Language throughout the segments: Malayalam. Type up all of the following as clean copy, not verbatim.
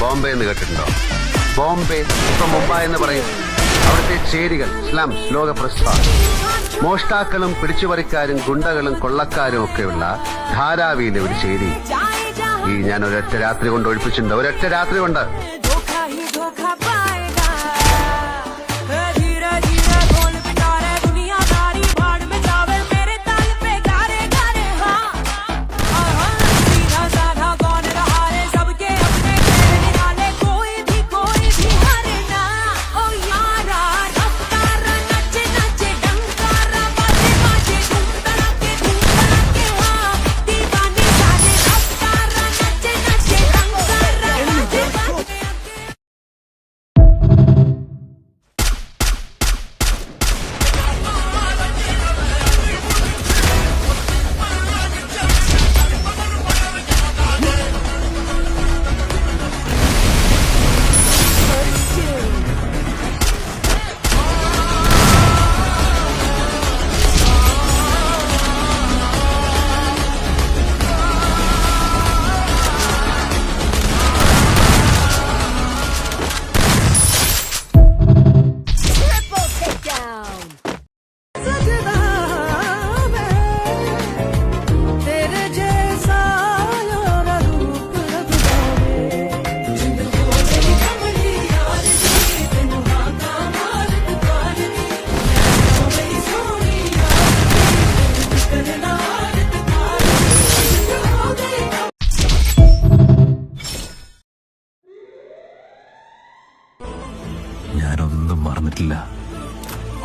ബോംബെ എന്ന് കേട്ടിട്ടുണ്ടോ? ബോംബെ ഇപ്പൊ മുംബൈ എന്ന് പറയും. അവിടുത്തെ ചേരികൾ സ്ലംസ് ലോക പ്രസ്ഥാനം. മോഷ്ടാക്കളും പിടിച്ചുപറിക്കാരും ഗുണ്ടകളും കൊള്ളക്കാരും ഒക്കെയുള്ള ധാരാവിയിലെ ഒരു ചേരി ഈ ഞാൻ ഒരൊറ്റ രാത്രി കൊണ്ട് ഒഴിപ്പിച്ചിട്ടുണ്ട്. ഒരൊറ്റ രാത്രി കൊണ്ട്. ഞാനൊന്നും മറന്നിട്ടില്ല.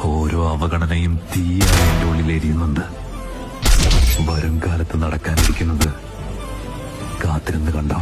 ഓരോ അവഗണനയും തീയായി എന്റെ ഉള്ളിൽ എരിയുന്നുണ്ട്. വരും കാലത്ത് നടക്കാനിരിക്കുന്നത് കാത്തിരുന്ന് കണ്ടോ?